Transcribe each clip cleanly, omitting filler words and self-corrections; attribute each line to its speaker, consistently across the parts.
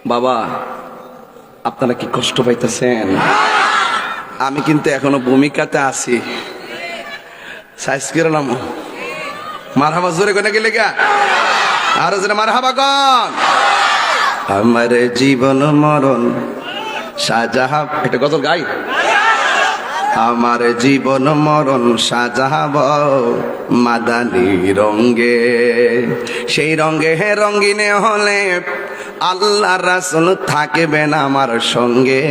Speaker 1: বাবা, আপনারা কি কষ্ট পাইতেছেন? আমি কিন্তু এখনো ভূমিকাতে আছি। সাইজ করে নাম মারহাবা জোরে কোনে গেলে গা আর জোরে মারহাবা কন। আমার জীবন মরণ শাহজাহাব, একটা গজল গাই। আমার জীবন মরণ সাজাব মাদানী রঙ্গে, সেই রঙ্গে হে রঙ্গিনে হলে আল্লাহ রাসূল থাকবেন আমার সঙ্গে।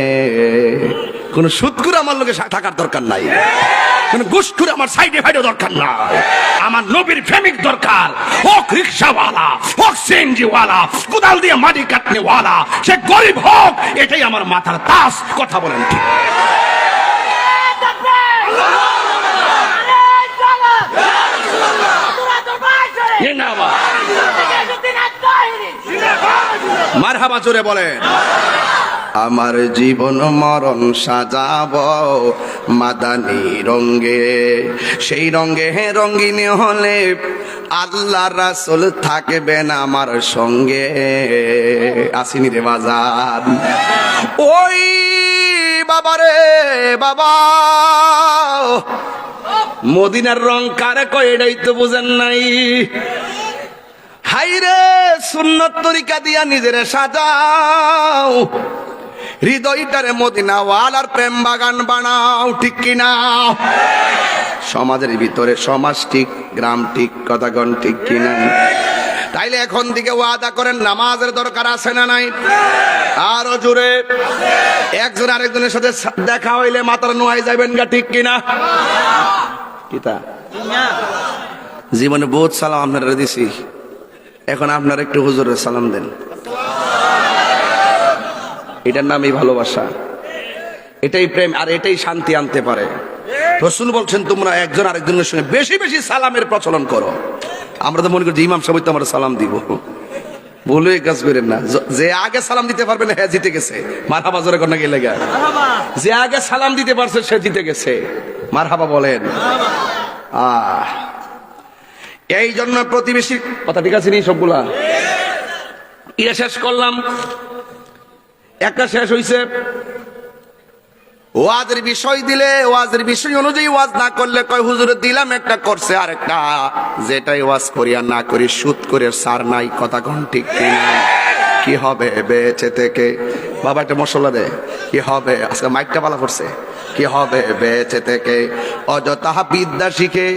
Speaker 1: কোন সুদকুর আমার লোকে থাকার দরকার নাই, কোন ঘুষখুর আমার সাইডে ফাইডে দরকার নাই। আমার নবীর প্রেমিক দরকার, হোক রিক্সাওয়ালা, হোক সিএনজিওয়ালা, কোদাল দিয়ে মাটি কাটনেওয়ালা, সে গরিব হোক, এটাই আমার মাথার তাস। কথা বলেন ঠিক? মারহাবা জোরে বলেন। আমার জীবন মরণ সাজাব মাদানী রঙ্গে, সেই রঙ্গে হে রঙ্গিনী হলে আল্লাহ রাসূল থাকবেন আমার সঙ্গে। আসিনি রে বাজার, ওই বাবা রে বাবা, মদিনার রং কারে কয় এটাই তো বুঝেন নাই। হাইরে সুন্নত তরিকা দিয়া নিজের সাজাও, হৃদয়টারে মদিনা ওয়ালার প্রেম বাগান বানাও, ঠিক কিনা? সমাজের ভিতরে সমাজ ঠিক, গ্রাম ঠিক, কথাগণ ঠিক কিনা? তাইলে এখন দিকে ওয়াদা করেন, নামাজের দরকার আছে না নাই? আরো জোরে। একজন আরেকজনের সাথে দেখা হইলে মাথার নোয়াই যাবেন গা, ঠিক কিনা? কিতা জীবনে বহুত সালাম আপনারা দিছি, এখন আপনারা একটু হুজুরের সালাম দেন। এটার নামই ভালোবাসা, এটাই প্রেম, আর এটাই শান্তি আনতে পারে। রাসূল বলছেন তোমরা একজন আরেকজনের সঙ্গে বেশি বেশি সালামের প্রচলন করো। আমরা তো মনে করি যে ইমাম সাহেব তো আমরা সালাম দিব, বলে কাজ করেন না। যে আগে সালাম দিতে পারবে না, হ্যাঁ জিতে গেছে। মারহাবা জোরে কন্যা গেলে গা, যে আগে সালাম দিতে পারছে সে জিতে গেছে। মারহাবা বলেন। এই জন্য প্রতিবেশী কথা ঠিক আছে নি সবগুলা ইয়ে শেষ করলাম। একটা শেষ হইছে, ওয়াজের বিষয় দিলে ওয়াজের বিষয় অনুযায়ী ওয়াজ না করলে কয় হুজুরে দিলাম একটা করছে, আর একটা যেটাই ওয়াজ করি আর না করি সুদ করে সার নাই। কথা কোন ঠিক কিনা? কি হবে বেঁচে থেকে? বাবা একটা মশলা দে, কি হবে? আজকে মাইকটা পালা করছে। কি হবে বেঁচে থেকে? অযথা বিদ্যা শিখে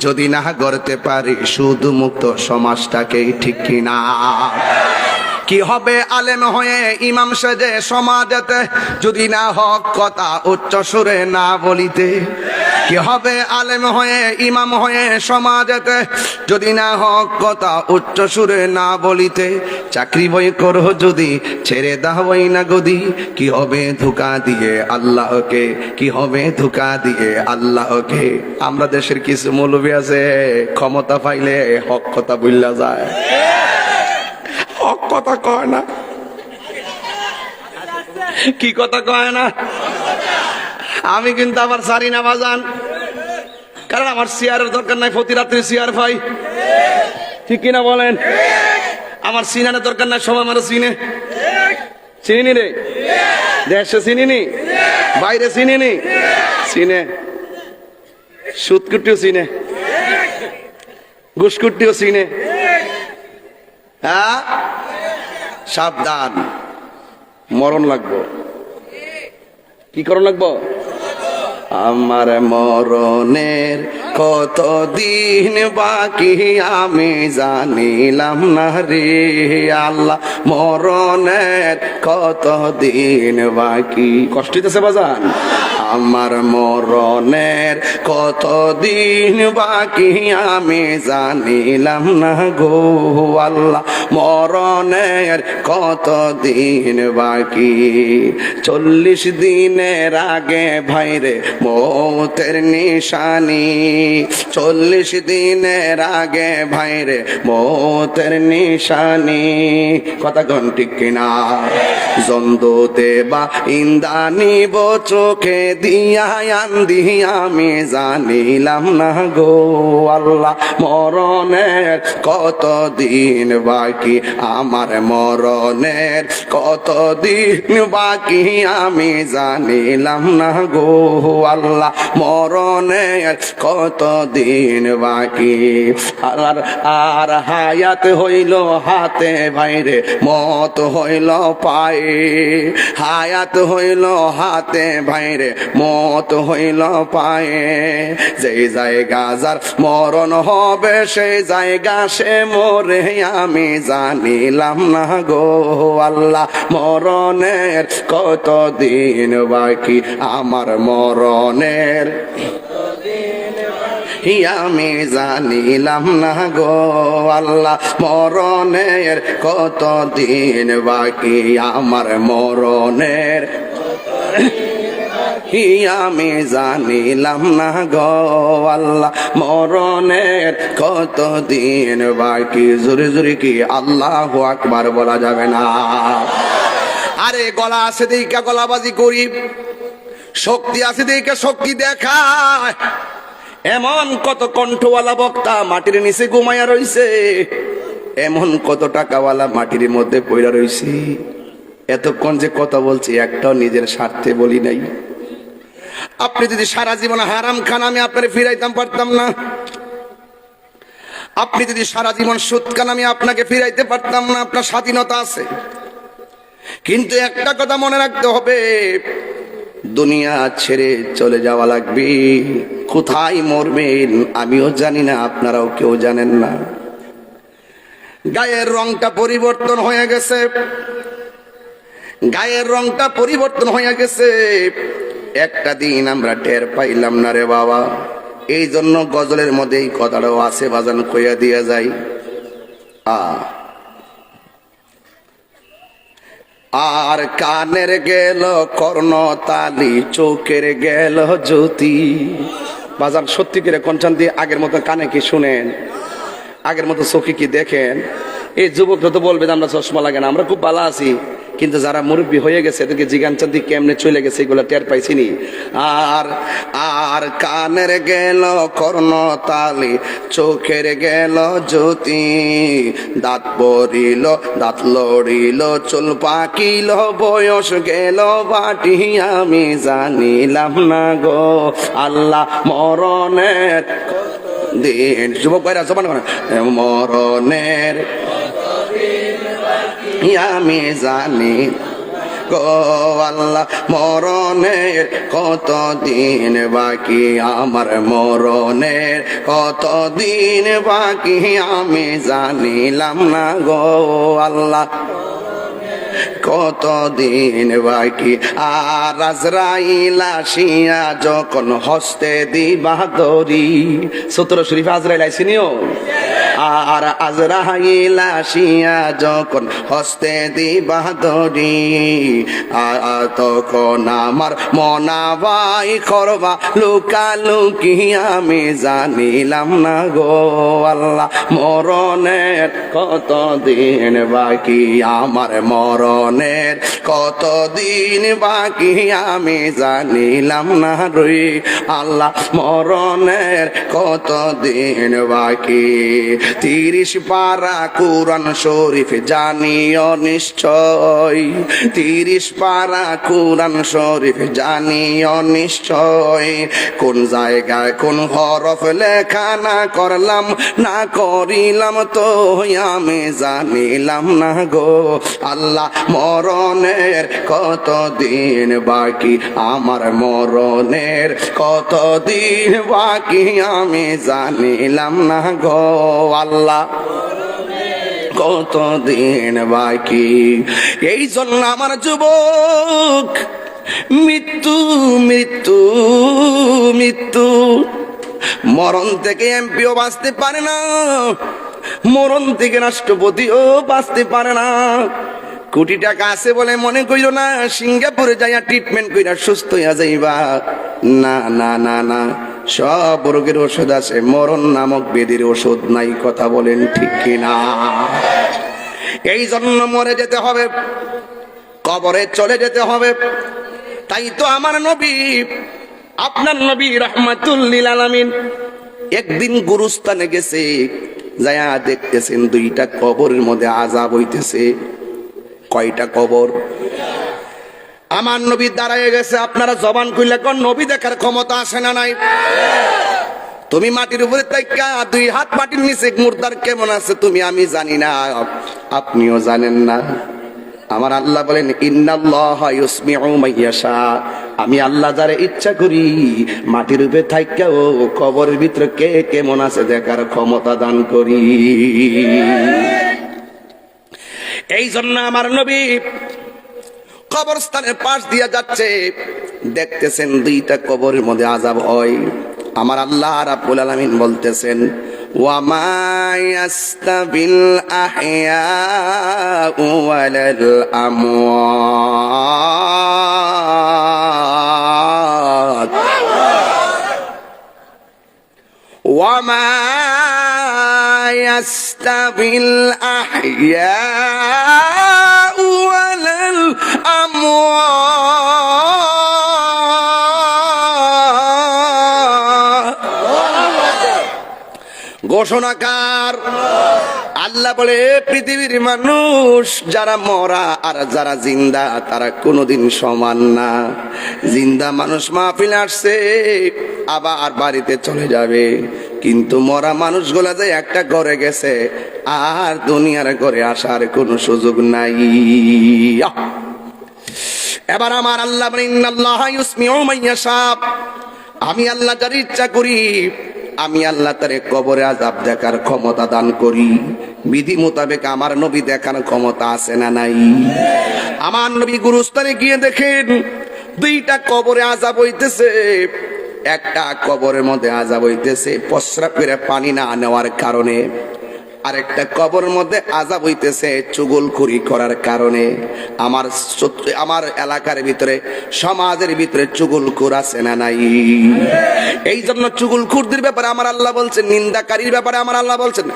Speaker 1: যদি না গড়তে পারি শুধু মুক্ত সমাজটাকে, ঠিক কিনা? কি হবে আলেম হয়ে ইমাম সেজে সমাজেতে যদি না হক কথা উচ্চ সুরে না বলিতে? কি হবে আলেম হয়ে ইমাম হয়ে সমাজেতে যদি না হক কথা উচ্চ সুরে না বলিতে? চাকরি বই করো যদি ছেড়ে দাওই না গদি, কি হবে ধোঁকা দিয়ে আল্লাহকে? কি হবে ধোঁকা দিয়ে আল্লাহকে? আমরা দেশের কিছু মৌলবী আছে ক্ষমতা পাইলে হক কথা বললা যায়, হক কথা কয় না। কি কথা কয় না? আমি কিন্তু আবার সারি না বাজান, কারণ আমার চেয়ারের দরকার নাই, প্রতি রাত্রে চেয়ার পাই, ঠিক কিনা বলেন? আমার সিনানের দরকার নাই, সবাই আমার চিনে। চিনি রে, দেশে চিনিনি, বাইরে চিনিনি, চিনে। সুদকুটিও চিনে, ঘুষকুটিও চিনে। হ্যাঁ, সাবধান, মরণ লাগবো। কি করণ লাগবো? আমার মরণের কতদিন বাকি আমি জানিলাম না রে আল্লাহ, মরণের কতদিন বাকি। কষ্ট হইতেছে বাজান? আমার মরণের কতদিন বাকি আমি জানিলাম না গো আল্লাহ, মরণের কতদিন বাকি। 40 দিনের আগে ভাইরে মৌতের নিশানি, 40 দিনের আগে ভাইরে মৌতের নিশানি। কথা ঠিক কিনা? জন্দুতে বা ইন্দানি চোখে দিয়া আন্দি আমি জানিলাম না গো আল্লাহ মরণের কত দিন বাকি আমার মরণের কত দিন বাকি আমি জানিলাম না গো আল্লাহ মরণের কত দিন বাকি আর আর হায়াত হইল হাতে বাইরে মত হইল পায়ে হায়াত হইল হাতে বাইরে মত হইল পায়ে যেই জায়গা যার মরণ হবে সেই জায়গা সে মরে আমি জানিলাম না গো আল্লাহ মরণের কত দিন বাকি আমার মরণের আমি জানিলাম না গো আল্লাহ মরণের কত দিন বাকি আমার মরণের আমি জানিলাম না গো আল্লাহ মরণের কত দিন বাকি জোরে জোরে কি আল্লাহু আকবার বলা যাবে না আরে গলা আছে দেখে গলাবাজি করি শক্তি আছে দেখে শক্তি দেখায় এমন কত কণ্ঠওয়ালা বক্তা মাটির নিচে ঘুমাইয়া রইছে এমন কত টাকাওয়ালা মাটির মধ্যে পইরা রইছে এতক্ষণ যে কথা বলছি একটাও নিজের স্বার্থে বলি নাই আপনি যদি সারা জীবন হারাম খান আমি আপনার ফিরাইতাম পারতাম না আপনি যদি সারা জীবন সুদ খান আমি আপনাকে ফিরাইতে পারতাম না আপনার স্বাধীনতা আছে কিন্তু একটা কথা মনে রাখতে হবে দুনিয়া ছেড়ে চলে যাওয়া লাগবে কোথায় মরবেন আমিও জানি না আপনারাও কেউ জানেন না গায়ের রংটা পরিবর্তন হয়ে গেছে গায়ের রংটা পরিবর্তন হয়ে গেছে একটা দিন আমরা টের পাইলাম না রে বাবা এই জন্য গজলের মধ্যে এই কথাটাও আছে বাজান কইয়া দিয়া যায় আর কানের গেল কর্ণতালি চোখের গেল জ্যোতি বাজার সত্যি করে কনচান দিয়ে আগের মতো কানে কি শুনেন আগের মতো চোখে কি দেখেন এই যুবকরা তো বলবে আমরা চশমা লাগে না আমরা খুব ভালো আছি কিন্তু যারা মুরব্বী হয়ে গেছে এদেরকে জিজ্ঞাসা দিয়ে কেমনে চলে গেছে এগুলো টের পাইছিনি আর আর কানের গেল কর্ণতালি চোখের গেল জ্যোতি দাঁত পড়িল দাঁত লড়িল চুল পাকিল বয়স গেল বাটি আমি জানিলাম না গো আল্লাহ মরণের দিন যুবক ভাইরা জবান মরণের আমি জানি গো আল্লাহ মরণের কত দিন বাকি আমার মরণের কত দিন বাকি আমি জানিলাম না গো আল্লাহ কত দিন বাকি আর আজরাইল আসিয়া যখন হস্তে দিবা দড়ি সূত্র শরীফ আজরাইল আইসিনিও আর আজরাইল আসিয়া যখন হস্তে দিবা দড়ি তখন আমার মনাবাই করবা লুকালুকি আমি জানিলাম না গো আল্লাহ মরণের কত দিন বাকি আমার মরণের কত দিন বাকি আমি জানিলাম না রে আল্লাহ মরণের কত দিন বাকি 30 পারা কুরআন শরীফ জানিও নিশ্চয় 30 পারা কুরআন শরীফ জানিও নিশ্চয় কোন জায়গায় কোন হরফ লেখা না করলাম না করিলাম তো আমি জানিলাম না গো আল্লাহ মরণের কত দিন বাকি আমার মরণের কত দিন বাকি আমি জানিলাম না গো আল্লাহ কত দিন বাকি এই জন্য আমার যুবক মৃত্যু মৃত্যু মৃত্যু মরণ থেকে এমপিও বাঁচতে পারে না মরণ থেকে রাষ্ট্রপতিও বাঁচতে পারে না কোটি টাকা আছে বলে মনে কইরো না সিঙ্গাপুরে যাইয়া ট্রিটমেন্ট কইরা সুস্থ হইয়া যাইবা না না না না সব রোগের ওষুধ আছে মরণ নামক ব্যাধির ওষুধ নাই কথা বলেন ঠিক কিনা এই জন্য মরে যেতে হবে কবরে চলে যেতে হবে তাই তো আমার নবী, আপনার নবী রাহমাতুল লিল আলামিন একদিন গুরুস্থানে গেছে, যায়া দেখতেছেন দুইটা কবরের মধ্যে আযাব হইতেছে। কয়টা কবর? আমার নবী দাঁড়ায় গেছে। আপনারা জবান কইলে কোন নবী দেখার ক্ষমতা আসে না নাই? তুমি মাটির উপরে তাইকা দুই হাত মাটির নিচে মুর্দার কেমন আছে তুমি আমি জানি না, আপনিও জানেন না। আমার আল্লাহ বলেন ইন্নাল্লাহা ইউসমিউ মাইয়াশা, আমি আল্লাহ যারে ইচ্ছা করি মাটির উপরে থাইকাও কবরের ভিতরে কে কেমন আছে দেখার ক্ষমতা দান করি। এই জন্য আমার নবী কবরস্থানের পাশ দিয়া যাচ্ছে, দেখতেছেন দুইটা কবরের মধ্যে আযাব হয়। আমার আল্লাহ রাব্বুল আলামিন বলতেছেন ওয়া মা ইয়াস্তাবিল আহইয়াউ ওয়ালাল আমওয়াত ওয়া মা ইয়াস্তাবিল আহইয়াউ ওয়ালাল আমওয়াত। ঘোষণাকার আল্লাহ বলে পৃথিবীর মানুষ যারা মরা আর যারা জিন্দা তারা কোনোদিন সমান না। জিন্দা মানুষ মাহফিলে আসছে আবার বাড়িতে চলে যাবে, কিন্তু মরা মানুষগুলা যে একটা ঘরে গেছে আর দুনিয়ার ঘরে আসার কোনো সুযোগ নাই। এবার আমার আল্লাহ বলেন ইন্নাল্লাহা ইউসমিউ মাইয়াশা, আমি আল্লাহ যার ইচ্ছা করি আমি আল্লাহ তারে কবরে আযাব দেখার ক্ষমতা দান করি। বিধি মোতাবেক আমার নবী দেখার ক্ষমতা আছে না নাই? আমার নবী গুরুস্থানে গিয়ে দেখেন দুইটা কবরে আযাব হইতেছে। একটা কবরের মধ্যে আযাব হইতেছে প্রস্রাব করে পানি না নেওয়ার কারণে, আরেকটা কবরের মধ্যে আযাব হইতেছে চুগলখড়ি করার কারণে। আমার এলাকার ভিতরে সমাজের ভিতরে চুগলখোর আছে না নাই? এই জন্য চুগলখোরদের ব্যাপারে আমার আল্লাহ বলছেন, নিন্দাকারীর ব্যাপারে আমার আল্লাহ বলছেন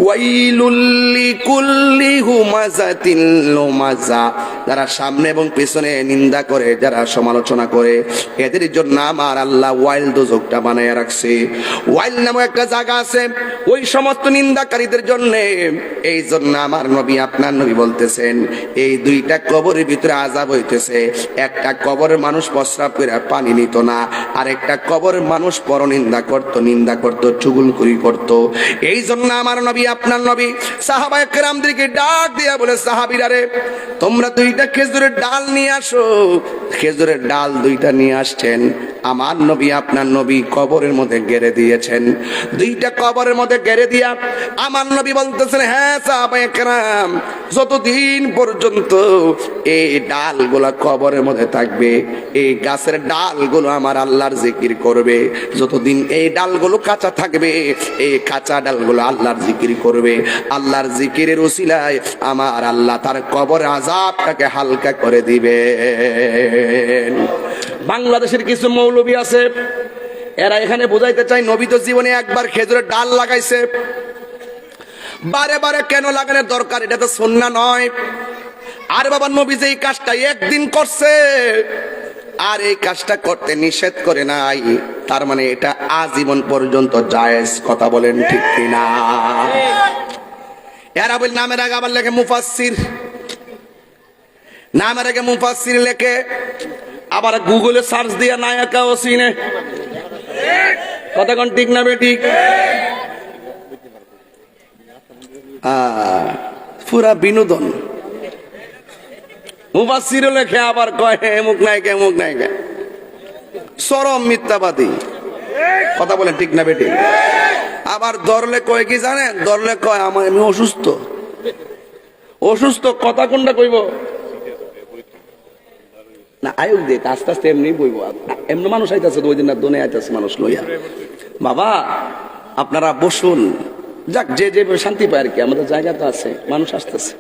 Speaker 1: ওয়াইলুল লিকুল্লি হুমাযাতিন লুমাযা, যারা সামনে এবং পেছনে নিন্দা করে, যারা সমালোচনা করে, এদের জন্য আমার আল্লাহ ওয়াইল দোজখটা বানায়া রাখছে। ওয়াইল নামক একটা জায়গা আছে ওই সমস্ত নিন্দাকারীদের জন্য। এই জন্য আমার নবী আপনার নবী বলতেছেন এই দুইটা কবরের ভিতরে আযাব হইতেছে। একটা কবরের মানুষ প্রস্রাব করে পানি নিত না, আর একটা কবরের মানুষ পরনিন্দা করত, নিন্দা করত, চুগলখড়ি করত। এই জন্য আমার নবী আপনার নবী সাহাবায়ে কেরামদেরকে ডাক দিয়া বলে, সাহাবীরা রে তোমরা দুইটা খেজুরের ডাল নিয়ে আসো। খেজুরের ডাল দুইটা নিয়ে আসছেন। আমার নবী আপনার নবী কবরের মধ্যে গেড়ে দিয়েছেন। দুইটা কবরের মধ্যে গেড়ে দিয়া আমার নবী বলতেছেন হ্যাঁ সাহাবায়ে কেরাম, যতদিন পর্যন্ত এই ডালগুলা কবরের মধ্যে থাকবে, এই গাছের ডালগুলো আমার আল্লাহর জিকির করবে। যতদিন এই ডালগুলো কাঁচা থাকবে, এই কাঁচা ডালগুলো আল্লাহর জিকির করবে। আল্লাহর জিকিরের উসিলায় আমার আল্লাহ তার কবর আযাবটাকে হালকা করে দিবে। বাংলাদেশের কিছু মৌলবী আছে, এরা এখানে বোঝাইতে চায় নবী তো জীবনে একবার খেজুরের ডাল লাগাইছে, বারে বারে কেন লাগানোর দরকার? এটা তো সুন্নাহ নয়। আর বাবা নবী যে এই কাজটা একদিন করছে আর এই কাজটা করতে নিষেধ করে নাই, তার মানে এটা আজীবন পর্যন্ত জায়েজ। কথা বলেন ঠিক কিনা? এরা বল নামের আগে আবার লেখে মুফাসসির, নামের আগে মুফাসসির লেখে, আবার গুগলে সার্চ দিয়া নায়িকা ও সিনে। কথা কোন ঠিক না বেঠিক? পুরা বিনোদন। মুফাসসির লেখে আবার কয় এমুক নায়িকা এমুক নায়িকা, চরম মিথ্যাবাদী। কথা বলেন ঠিক না বেঠিক? আবার ধরলে কয় কি জানেন? ধরলে কয় আমি অসুস্থ। অসুস্থ কথা কোনটা কইব না? আয়ুক দেখ আস্তে আস্তে এমনি বইব। এমনি মানুষ আইতাছে, ওই দিন না দোনে আইতাছে মানুষ লইয়া। বাবা আপনারা বসুন, যাক যে যেভাবে শান্তি পায় আর কি। আমাদের জায়গা তো আছে, মানুষ আসতেছে,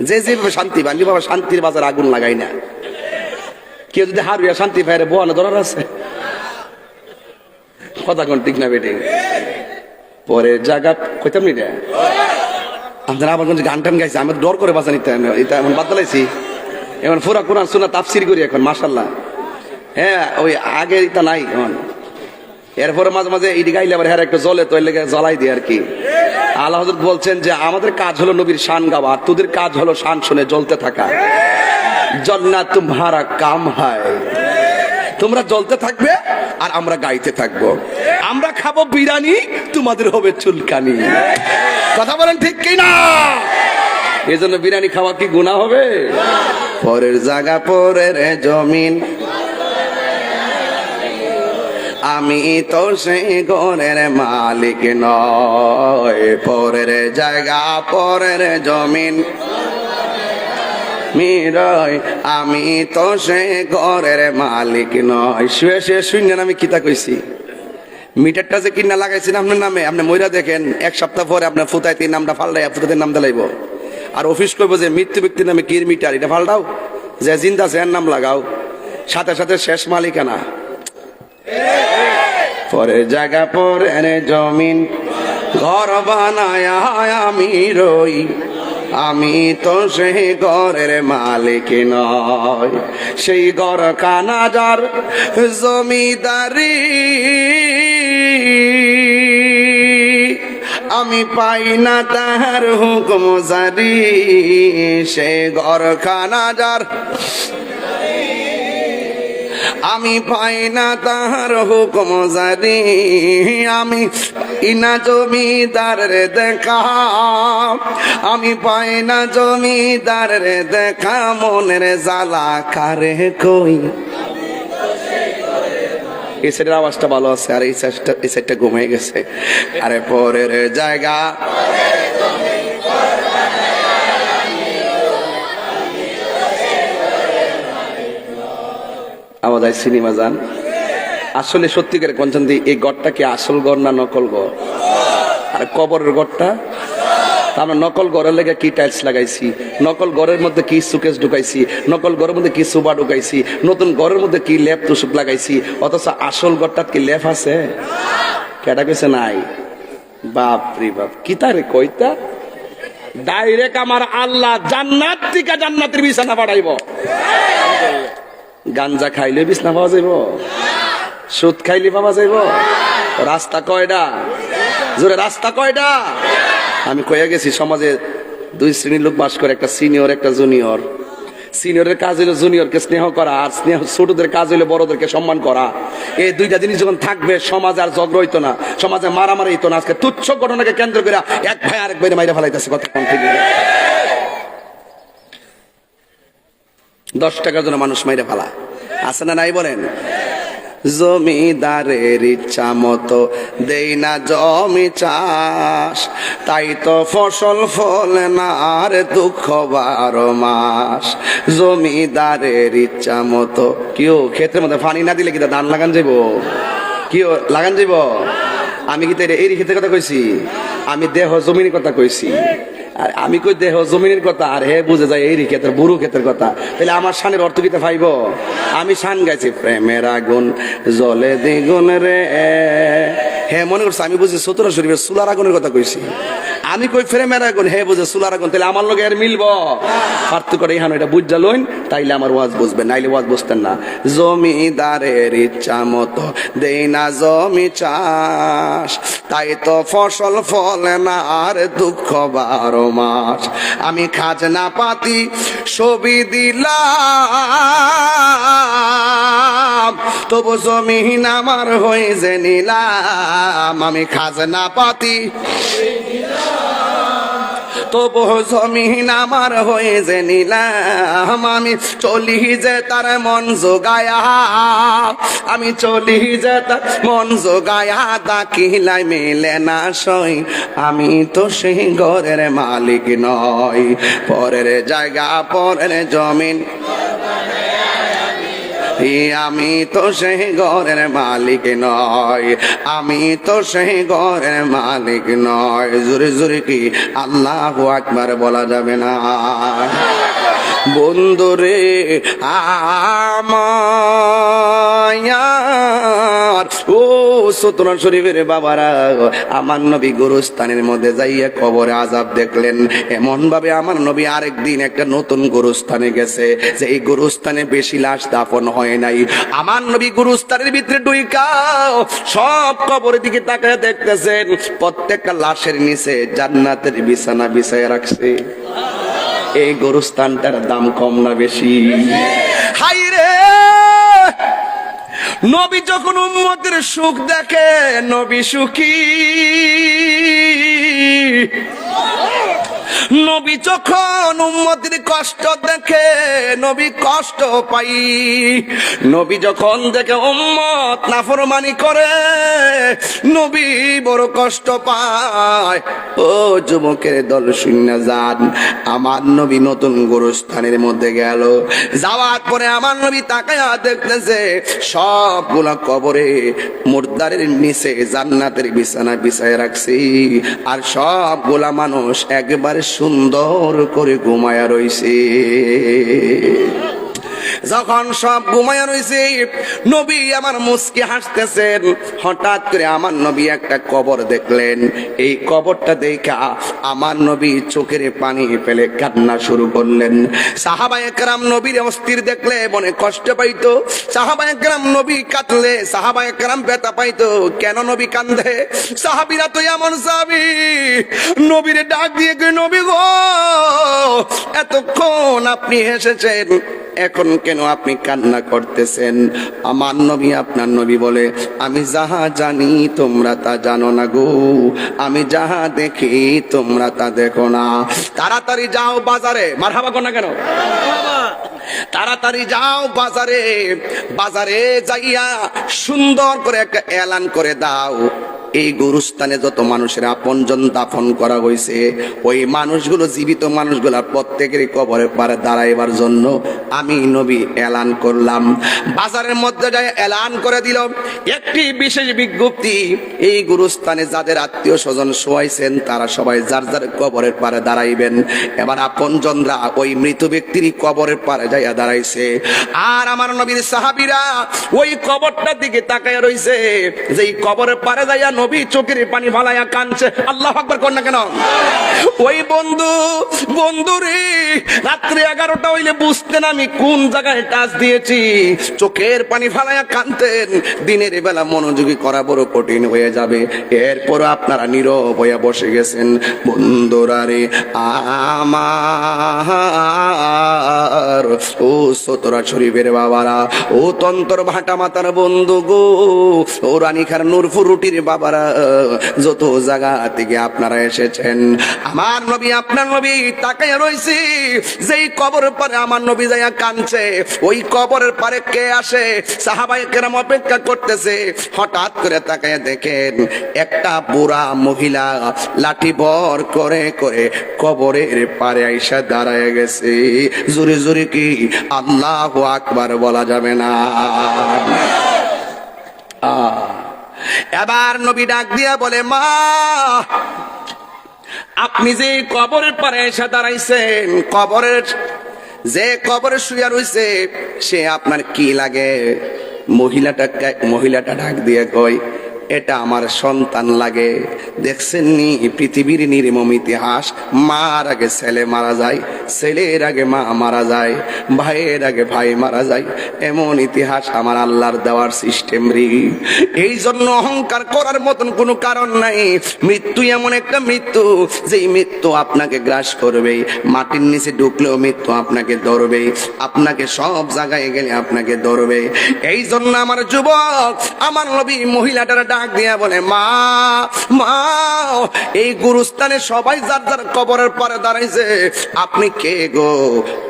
Speaker 1: যে যেভাবে শান্তি পায়। বাবা শান্তির বাজার আগুন লাগাই না। কেউ যদি হারুয়া শান্তি পায় বোয়ানো ধরার আছে? কথা কোন ঠিক না বেটে? পরে জায়গা কইতাম নি রে আপনারা আবার গান টান গাইছে, আমি ডর করে বাঁচা নিতে এটা এমন বাদ লাইছি। এখন পুরা কোরআন সুন্নাহ তাফসীর করি এখন মাশাআল্লাহ।
Speaker 2: হ্যাঁ ওই আগের তা নাই এখন। এরপরে মাঝে মাঝে ইডি গাইলে আবার হ্যাঁ একটু জ্বলে তো এর লেগে জ্বলাই দিয়ে আর কি। আল্লাহ হযরত বলছেন যে আমাদের কাজ হলো নবীর শান গাওয়া, আর তোদের কাজ হলো শান শুনে জ্বলতে থাকা। জান্নাত তোমারা কাম হয়, তোমরা জ্বলতে থাকবে আর আমরা গাইতে থাকবো। আমরা খাবো বিরিয়ানি, তোমাদের হবে চুলকানি। কথা বলেন ঠিক কি না? এই জন্য বিরিয়ানি খাওয়া কি গুনাহ হবে? পরের জায়গা পরের জমিন, আমি তো সেই ঘরের মালিক নয়। পরের জায়গা পরের জমিন মিরয়, আমি তো সে ঘরের মালিক নয়। শুয়ে শুয়ে শুনলেন আমি কিতা কইছি? মিটারটা যে কিনা লাগাইছেন আপনার নামে, আপনি মইরা দেখেন 1 সপ্তাহ পরে আপনার ফুতাইতে নামটা ফাল্টাই ফুতাইতে নাম দিলাইব। আর অফিস করবো যে মৃত্যু ব্যক্তির নামে কির মিটার এটা ফাল্টাও, যে জিন্দা আছে এর নাম লাগাও, সাথে সাথে শেষ মালিকানা। পরের জায়গা পরের জমিন, ঘর বানায় আমি রই, আমি তো সেই ঘরের মালিক নয়। সেই ঘর কানাজার জমিদারি আমি পাই না তাহার হুকুম জারি। সেই ঘর কানাজার আমি পাই না তাহার হুকুম জারি। আমি ইনা জমিদার রে দেখা, আমি পাই না জমিদার রে দেখা, মনের জ্বালা কারে কই। এই সাইডের আওয়াজটা ভালো আছে, আর এই সাইডটা ঘুমিয়ে গেছে। আরে পরের জায়গা আমাদের সিনেমা যান। আসলে সত্যিকার কোনজন দিয়ে এই গড়টা কি আসল গড় না নকল গড়? আর কবরের গড়টা আমরা নকল ঘরের লেগে কি টাইলস লাগাইছি, নকল ঘরের মধ্যে কি সুকেস ঢুকাইছি, নকল ঘরের মধ্যে কি সুবা ঢুকাইছি, নতুন ঘরের মধ্যে কি লেপ তুসুক লাগাইছি, অথচ আসল ঘরটাত কি লেপ আছে? কেটা কইছে নাই? বাপ রে বাপ, কি তারে কইতা ডাইরেক্ট আমার আল্লাহ জান্নাত থেকে জান্নাতের বিছানা পাঠাইব। গাঞ্জা খাইলে বিছনা পাওয়া যাইব? সুদ খাইলে পাওয়া যাইব? রাস্তা কয়টা? জোরে রাস্তা কয়টা? আমি কয়ে গেছি সমাজে 2 শ্রেণীর লোক বাস করে, একটা সিনিয়র একটা জুনিয়র। সিনিয়রের কাজ হইলো জুনিয়রকে স্নেহ করা, আর স্নেহ ছোটদের কাজ হইলো বড়দেরকে সম্মান করা। এই দুইটা জিনিস যখন থাকবে সমাজে আর ঝগড়া হইতো না, সমাজে মারামারি হইতো না। আজকে তুচ্ছ ঘটনাকে কেন্দ্র করে এক ভাই আরেক ভাইরে মাইরা ফেলাইতেছে। কথা কোন ঠিক? 10 টাকার জন্য মানুষ মাইরা ফেলা আছে না নাই বলেন? জমিদারের ইচ্ছা মতো দেই না জমি চাষ, তাই তো ফসল ফলে না আর দুঃখ 12 মাস। জমিদারের ইচ্ছা মতো কেউ ক্ষেত্রের মধ্যে পানি না দিলে কি ধান লাগান যাইব? কেউ লাগান যাইব? আমি কি তাই এই ক্ষেত্রের কথা কইছি? আমি দেহ জমিনের কথা কইছি। আর আমি কই দেহ জমিনের কথা, আর হে বুঝে যায় এই ক্ষেত্রে বুড়ো ক্ষেত্রের কথা। তাহলে আমার শানের অর্থ কিতে পাইব? আমি শান গাইছি প্রেমের আগুন জলে দ্বিগুণ রে। হে মনে করছে আমি বুঝি সতুরা শরীফের চুলার আগুনের কথা কইছি। আমি কই প্রেমের আগুন, হে বুঝে চুলার আগুন। তাহলে আমার লগে আর মিলব? পার্থক্য করে এখানে এটা বুঝা লইন, তাইলে আমার ওয়াজ বুঝবেন, নাইলে ওয়াজ বুঝতেন না। জমিদারের ইচ্ছা মতো দেই না জমি চাষ, তাই তো ফসল ফলে না আর দুঃখ 12 মাস। আমি খাজনা পাতি ছবি দিলাম, তবু জমিন আমার হয়ে যে নিলাম। আমি খাজনা পাতি তবু জমিন আমার হয়ে যে নিলাম। আমি চলি যে তার মন জোগায়া, আমি চলি যে তার মন জোগায়া, দাকিলাই মেলে না সই, আমি তো সেই ঘরের মালিক নই। পরের জায়গা পরের জমিন, আমি তো সেই ঘরের মালিক নয়, আমি তো সেই ঘরের মালিক নয়। জোরে জোরে কি আল্লাহু আকবার বলা যাবে না? বন্ধুরে আমার ও সতনা শরীফের বাবারা, আমার নবী গোরস্থানের মধ্যে যাইয়া কবরে আযাব দেখলেন। এমন ভাবে আমার নবী আরেকদিন একটা নতুন গোরস্থানে গেছে, যে এই গোরস্থানে বেশি লাশ দাফন হয় নাই। আমার নবী গোরস্থানের ভিতরে ঢুইকা সব কবরের দিকে তাকায় দেখতেছেন, প্রত্যেকটা লাশের নিচে জান্নাতের বিছানা বিছায় রাখছে। এই গোরস্থানটার দাম কম না বেশি? হাই রে, নবী যখন উম্মতের সুখ দেখে নবী সুখী, নবী যখন উম্মতের কষ্ট দেখে নবী কষ্ট পাই, নবী যখন দেখে উম্মত নাফরমানি করে নবী বড় কষ্ট পায়। ও যুবকের দল শূন্য যান, আমার নবী নতুন গোরস্থানের মধ্যে গেল। যাওয়ার পরে আমার নবী তাকায়া দেখতেছে সবগুলা কবরে মুর্দারের নিচে জান্নাতের বিছানা বিছায় রাখছি, আর সবগুলা মানুষ একবারে সুন্দর করে ঘুমায়া রইছে। যখন সব ঘুমায়া রইছে, নবী আমার মুস্কি হাসতেছেন। হঠাৎ করে আমার নবী একটা কবর দেখলেন। এই কবরটা দেখা আমার নবী চোখের পানি ফেলে কান্না শুরু করলেন। সাহাবায়ে কেরাম নবীর অস্থির দেখলে মনে কষ্ট পাইতো, সাহাবায়ে কেরাম নবী কাঁদলে সাহাবায়ে কেরাম ব্যথা পাইতো। কেন নবী কান্দে? সাহাবীরা তো এমন সাহাবী, নবীরে ডাক দিয়ে কই, নবী গো এতক্ষণ আপনি হেসেছেন, এখন কেন আপনি কান্না করতেছেন? আমার নবী আপনার নবী বলে, আমি যাহা জানি তোমরা তা জানো না গো, আমি যাহা দেখি তোমরা তা দেখো না। তাড়াতাড়ি যাও বাজারে, মারহাবা কর না কেন? তাড়াতাড়ি যাও বাজারে, বাজারে যাইয়া সুন্দর করে একটা এলান করে দাও, এই গোরস্থানে যত মানুষের আপনজন দাফন করা হয়েছে ওই মানুষগুলো, জীবিত মানুষগুলা প্রত্যেকের কবরের পারে দাঁড়াইবার জন্য আমি নবী এলান করলাম। বাজারের মধ্যে যাই এলান করে দিল একটি বিশেষ বিজ্ঞপ্তি, এই গোরস্থানে যাদের আত্মীয় স্বজন শোয়াইছেন তারা সবাই যার যার কবরের পারে দাঁড়াইবেন। এবার আপনজনরা ওই মৃত ব্যক্তির কবরের পারে যাইয়া দাঁড়াইছে, আর আমার নবীর সাহাবীরা ওই কবরটার দিকে তাকায় রইছে। যেই কবরের পারে যাইয়া নবী চোখের পানি ভালাইয়া কাঁদছে। আল্লাহু আকবার কর না কেন? ওই বন্ধু রে, রাত্রে 11টা হইলে বুঝতেন আমি কোন জায়গায় টাচ দিয়েছি, চোখের পানি ফালাইয়া কাঁদতেন। দিনের বেলা মনোযোগী করা বড় কঠিন হয়ে যাবে, এরপর আপনারা নীরব হয়ে বসে গেছেন। বন্ধুরা রে আমার, ও সতরা শরীফের বাবারা, ও তন্তর ভাটা মাতার বন্ধু গো, ও রানীখার নূরপুর রুটির বাবারা, যত জায়গা থেকে আপনারা এসেছেন, আমার নবী আপনার নবী তাকাইয়া রইছি। যেই কবরের পারে আমার নবী যাইয়া কাঁদছে, ওই কবরের পারে কে আসে? সাহাবায়ে কেরাম অপেক্ষা করতেছে। হঠাৎ করে তাকাইয়া দেখেন একটা বুড়া মহিলা লাঠি ভর করে করে কবরের পারে আইসা দাঁড়ায় গেছে। জোরে জোরে কি আল্লাহু আকবার বলা যাবে না? এবার নবী ডাক দিয়া বলে, মা আপনি যে কবরের পারে এসে দাঁড়াইছেন, কবরের যে কবরে শুয়ে রইছে সে আপনার কি লাগে? মহিলাটা ডাক দিয়ে কয়, এটা আমার সন্তান লাগে। দেখছেন নি পৃথিবীর নির্মম ইতিহাস, মার আগে ছেলে মারা যায়, ছেলের আগে মা মারা যায়, ভাইয়ের আগে ভাই মারা যায়, এমন ইতিহাস আমার আল্লাহর দেওয়ার সিস্টেম রে। এই জন্য অহংকার করার মতন কোনো কারণ নাই। মৃত্যু এমন একটা মৃত্যু, যেই মৃত্যু আপনাকে গ্রাস করবে, মাটির নিচে ঢুকলেও মৃত্যু আপনাকে ধরবে, আপনাকে সব জায়গায় গেলে আপনাকে ধরবে। এই জন্য আমার যুবক, আমার নবী মহিলাটার ডাক দিয়া বলে, মা মা এই গুরুস্থানে সবাই যার যার কবরের পারে দাঁড়াইছে, আপনি কে গো?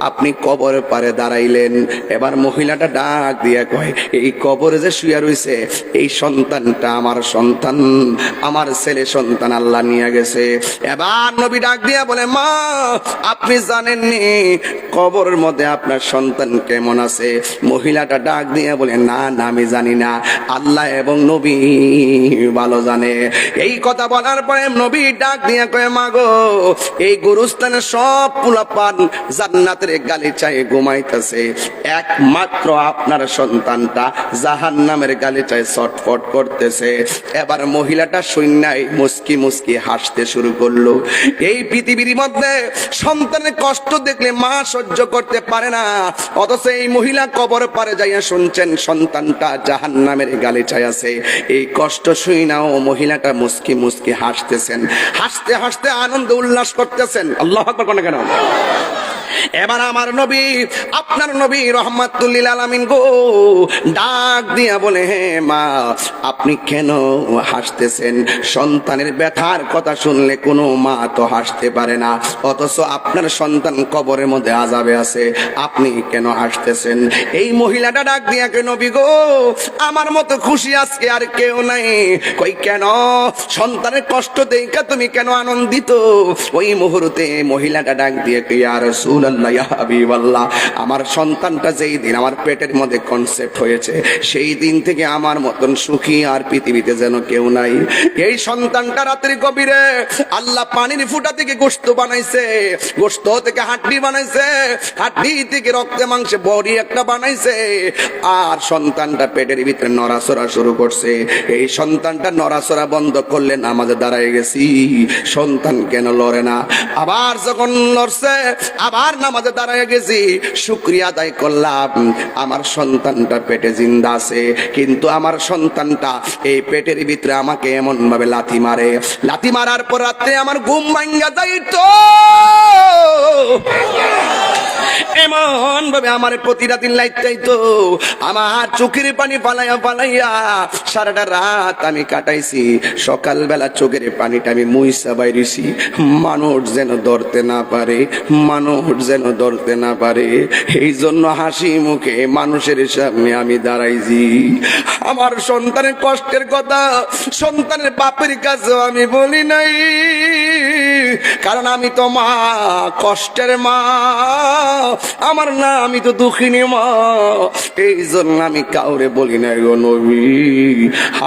Speaker 2: আপনি কবরের পারে দাঁড়াইলেন। এবার মহিলাটা ডাক দিয়া কয়, এই কবরে যে শুয়ে রইছে এই সন্তানটা আমার সন্তান, আমার ছেলে সন্তান আল্লাহ নিয়ে গেছে। এবার নবী ডাক দিয়া বলে, মা আপনি জানেননি কবরের মধ্যে আপনার সন্তান কেমন আছে? মহিলাটা ডাক দিয়া বলে, না না আমি জানি না, আল্লাহ এবং নবী ভালো জানে। এই কথা বলার পরে নবী ডাক দিয়া কয়ে, মাগো এই গুরুস্থানে সব পোলাপান জান্নাতের গালিচায় ঘুমাইতেছে, একমাত্র আপনার সন্তানটা জাহান্নামের গালিচায় ছটফট করতেছে। এবার মহিলাটা শূন্যায় মুস্কি মুস্কি হাসতে শুরু করলো। এই পৃথিবীর মধ্যে সন্তানের কষ্ট দেখলে মা সহ্য করতে পারে না, অথচ এই মহিলা কবর পারে যাইয়া শুনছেন সন্তানটা জাহান্নামের গালিচায় আছে। এই কষ্ট শুই নাও মহিলাটা মুস্কি মুস্কি হাসতেছেন, হাসতে হাসতে আনন্দ উল্লাস করতেছেন। আল্লাহু আকবার কোন কেন? এবার আমার নবী, আপনার নবী রহমাতুল লিল আলামিন গো ডাক দিয়া বলে, হে মা আপনি কেন হাসতেছেন? সন্তানের ব্যথার কথা শুনলে কোনো মা তো হাসতে পারে না, অথচ আপনার সন্তান কবরের মধ্যে আযাবে আছে, আপনি কেন হাসতেছেন? এই মহিলাটা ডাক দিয়া কে, নবী গো আমার মতো খুশি আজকে আর কেউ নাই। কই কেন? সন্তানের কষ্ট দেখা তুমি কেন আনন্দিত? ওই মুহূর্তে মহিলাটা ডাক দিয়ে কে, ইয়া রাসূলুল্লাহ ইয়া হাবিবাল্লাহ, আমার সন্তানটা যেই দিন আমার পেটের মধ্যে কনসেপ্ট হয়েছে সেই দিন থেকে আমার মতন সুখী আর পৃথিবীতে যেন কেউ নাই। এই সন্তানটা রাত্রি গভীরে আল্লাহ পানির ফুটা থেকে গোশত বানাইছে, গোশত থেকে হাড্ডি বানাইছে, হাড্ডি থেকে রক্তে মাংসে বড়ি একটা বানাইছে, আর সন্তানটা পেটের ভিতরে নড়াচড়া শুরু করছে। এই সন্তানটা নড়াচড়া বন্ধ করলে নামাজে দাঁড়ায় গেছি, সন্তান কেন লড়ে না? আবার যখন লড়ছে আবার নামাজে দাঁড়ায় গেছি, শুকরিয়া আদায় করলাম আমার সন্তানটা পেটে জিন্দা আছে, কিন্তু আমার সন্তানটা এই পেটের ভিতরে আমাকে এমন ভাবে লাথি মারে, লাথি মারার পর রাতে আমার ঘুম ভাঙ্গা যাইতো, এমন ভাবে আমার প্রতিটা দিন লাইতাইতো, আমার চোখের পানি ফালাইয়া ফালাইয়া সারাটা রাত আমি কাটাইছি। সকালবেলা চোখের পানিটা আমি মুইসা বাইরেছি, মানুষ যেন ধরতে না পারে, মানুষ যেন ধরতে না পারে। এই জন্য হাসি মুখে মানুষের সামনে আমি দাঁড়াইছি। আমার সন্তানের কষ্টের কথা সন্তানের বাপের কাছেও আমি বলি নাই, কারণ আমি তো মা, কষ্টের মা আমার না, আমি তো দুঃখিনী মা। এই জন্য আমি কাউরে বলি না গো নবী।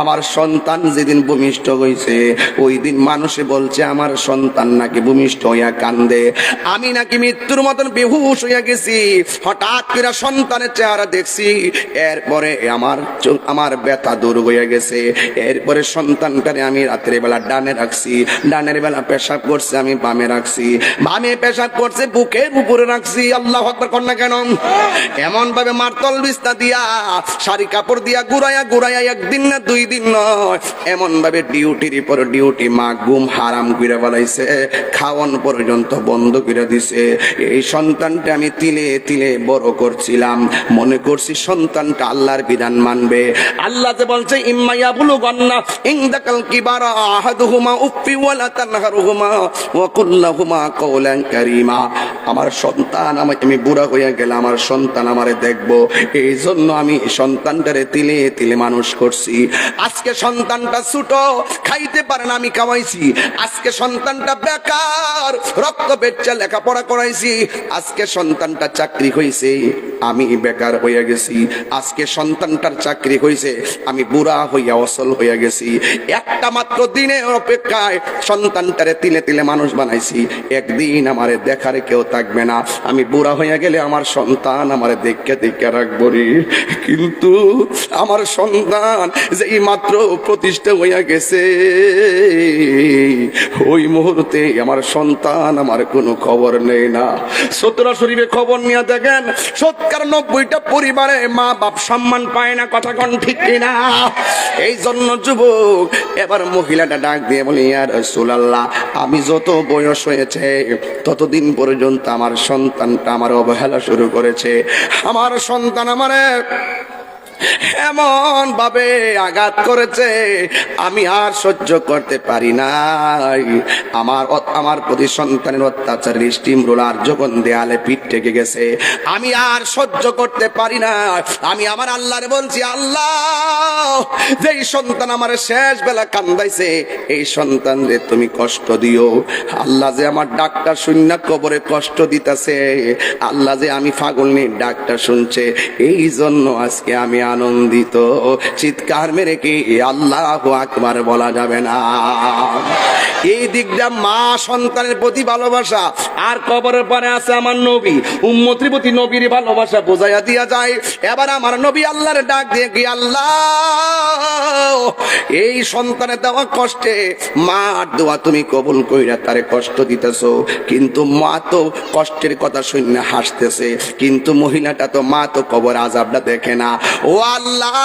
Speaker 2: আমার সন্তান যেদিন ভূমিষ্ঠ হয়েছে ওই দিন মানুষে বলছে আমার সন্তান নাকি ভূমিষ্ঠ হইয়া কান্দে, আমি নাকি মৃত্যুর মতন বেহুশ হইয়া গেছি। হঠাৎ করে সন্তানের চেহারা দেখছি, এরপরে আমার ব্যথা দূর হইয়া গেছে। এরপরে সন্তানটারে আমি রাত্রে বেলা ডানে রাখছি, ডানের বেলা পেশাব করছে আমি বামে রাখছি, বামে পেশাব করছে বুকের উপরে রাখছি। আল্লাহু আকবার কর না কেন? এমন ভাবে মারতল বিস্তা দিয়া শাড়ি কাপড় দিয়া গুড়াইয়া গুড়াইয়া একদিন না দুই দিন নয়, এমন ভাবে ডিউটির পর ডিউটি মা ঘুম হারাম করে বলাইছে, খাওয়ান পর্যন্ত বন্ধ করে দিছে। এই সন্তানটা আমি তিলে তিলে বড় করছিলাম, মনে করছি সন্তানটা আল্লাহর বিধান মানবে। আল্লাহ যে বলছে ইম্মা ইয়াবলুগান্না ইনদাকাল কিবারা আহাদুহুমা উফি ওয়ালা তানহারুহুমা ওয়া কুল লাহুমা কওলান কারীমা। আমার সন্তান, আমি বুড়া হইয়া গেলে আমার সন্তান আমারে দেখবো, এই জন্য আমি সন্তানটারে তিলে তিলে মানুষ করছি। আজকে সন্তানটা ছোট, খাইতে পারে না, আমি খাওয়াইছি। আজকে সন্তানটা বেকার, রক্ত বেচা লেখাপড়া করাইছি। আজকে সন্তানটা চাকরি হইছে, আমি বেকার হইয়া গেছি। আজকে সন্তানটার চাকরি হইছে, আমি বুড়া হইয়া অসল হইয়া গেছি। একটা মাত্র দিনের অপেক্ষায় সন্তানটারে তিলে তিলে মানুষ বানাইছি। একদিন আমারে দেখারে কেউ থাকবে না, আমি বুড়া হইয়া গেলে আমার সন্তান আমারে দেখে দেখে রাখবো রে। কিন্তু আমার সন্তান যেই মাত্র প্রতিষ্ঠা হইয়া গেছে, ওই মুহূর্তে আমার সন্তান আমার কোনো খবর নেই না। সতরা শরীফে খবর নিয়ে দেখেন 90টা পরিবারে মা বাপ সম্মান পায় না, কথা কোন ঠিক কিনা? এই জন্য যুবক এবার মহিলাটা ডাক দিয়ে বলি, ইয়া রাসূলুল্লাহ আমি যত বয়স হয়েছে ততদিন পর্যন্ত আমার সন্তানটা আমার অবহেলা শুরু করেছে। আমার সন্তান আমারে এমন ভাবে আঘাত করেছে আমি আর সহ্য করতে পারি নাই। আমার প্রতি সন্তানের অত্যাচার স্টিম রোলার যখন দেয়ালে পিঠ ঠেকে গেছে, আমি আর সহ্য করতে পারি না। আমি আমার আল্লাহরে বলছি, আল্লাহ যেই সন্তান আমার শেষ বেলা কান্দাইছে এই সন্তান রে তুমি কষ্ট দিও। আল্লাহ যে আমার ডাক্তার শূন্য কবরে কষ্ট দিতেছে, আল্লাহ যে আমি পাগল নিয়ে ডাক্তার শুনছে, এই জন্য আজকে আমি আনন্দিত। চিৎকার মেরে কি আল্লাহু আকবার বলা যাবে না? এই দিকটা মা সন্তানের প্রতি ভালোবাসা। আর কবরের পরে আছে আমার নবী, উম্মতের প্রতি নবীর ভালোবাসা বোঝাইয়া দিয়া যায়। এবার আমার নবী আল্লাহর ডাক দিয়ে কি, আল্লাহ এই সন্তানের দেওয়া কষ্টে মার দোয়া তুমি কবুল কইরা তারে কষ্ট দিতেছো, কিন্তু মা তো কষ্টের কথা শুনে হাসতেছে, কিন্তু মহিলাটা তো মা তো কবর আযাবটা দেখে না। ও আল্লাহ,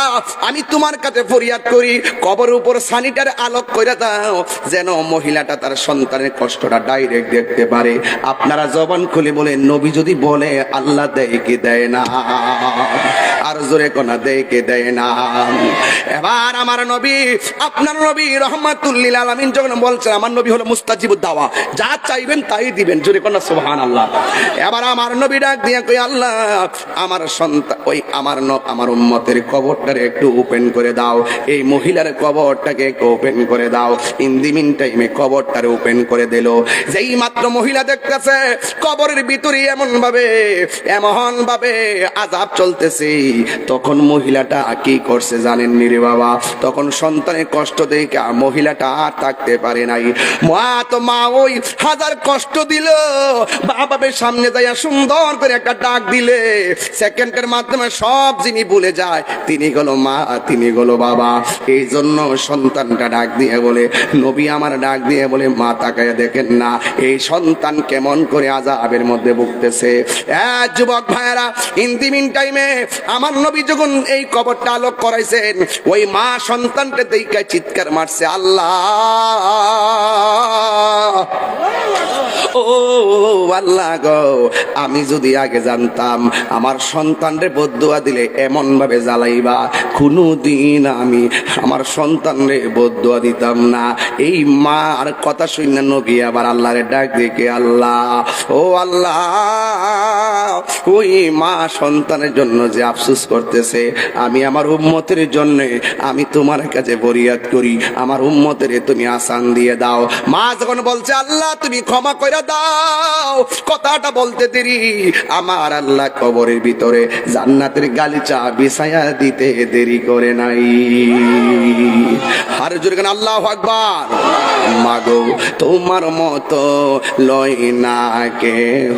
Speaker 2: আমি তোমার কাছে ফরিয়াদ করি, কবর উপর সানিটার আলোক কইরা দাও, যেন মহিলাটা তার সন্তানের কষ্টটা ডাইরেক্ট দেখতে পারে। আপনারা জবান খুলে বলে, নবী যদি বলে আল্লাহ দেয় কি দেয় না? আর জোরে কোনা দেয় কি দেয় না? এবার আমার নবী, আপনার নবী রহমাতুল লিল আলামিন যখন বলছেন, আমার নবী হলো মুস্তাজিবুদ দাওয়া, যা চাইবেন তাই দিবেন, জোরে কোনা সুবহানাল্লাহ। এবার আমার নবী ডাক দিয়ে কই, আল্লাহ আমার সন্তান ওই আমার উম্মতের কবরটারে একটু ওপেন করে দাও, এই মহিলার কবরটাকে একটু ওপেন করে দাও। ইন দি মিন টাইমে কবরটারে ওপেন করে দিল। যেই মাত্র মহিলা দেখতেছে কবরের ভিতরে এমন ভাবে আযাব চলতেছে, তখন মহিলাটা কি করছে জানেন নি রে বাবা? তখন সন্তানের কষ্ট দেখে মহিলাটা আর থাকতে পারে নাই। মা ওই হাজার কষ্ট দিল, বাবার সামনে যাইয়া সুন্দর করে একটা ডাক দিলে, সেকেন্ডের মাধ্যমে সব যিনি ভুলে যায় তিনি হলো মা, তিনি হলো বাবা। এই জন্য সন্তানটা ডাক দিয়ে বলে, নবী আমার ডাক দিয়ে বলে, মা তাকায় দেখেন না এই সন্তান কেমন করে আযাবের মধ্যে ভুগতেছে। যুবক ভাইয়েরা, ইন দি মিন টাইমে আমার নবী যখন এই কবরটা আলোক করাইছেন, ওই মা সন্তানটা দেখে চিৎকার মারছে, আল্লাহ ও আল্লাহ গো, আমি যদি আগে জানতাম আমার সন্তানরে বদদুয়া দিলে এমন ভাবে জ্বালাইবা, কোনদিন আমি আমার সন্তানরে বদদুয়া দিতাম না। এই মার কথা শুনে নবী আবার আল্লাহরে ডাক দিয়ে, আল্লাহ ও আল্লাহ, ওই মা সন্তানের জন্য যে আফসোস করতেছে, আমি আমার উম্মতের জন্য আমি তোমার কাছে ফরিয়াদ করি, আমার উম্মতের তুমি আসান দিয়ে দাও। মা যখন বলছে আল্লাহ তুমি ক্ষমা করে দাও, কথাটা বলতে দেরি আমার আল্লাহ কবরের ভিতরে জান্নাতের গালিচা বিছায়া দিতে দেরি করে নাই। আর জোরে গান আল্লাহু আকবার। মাগো তোমার মতো লয় না কেহ।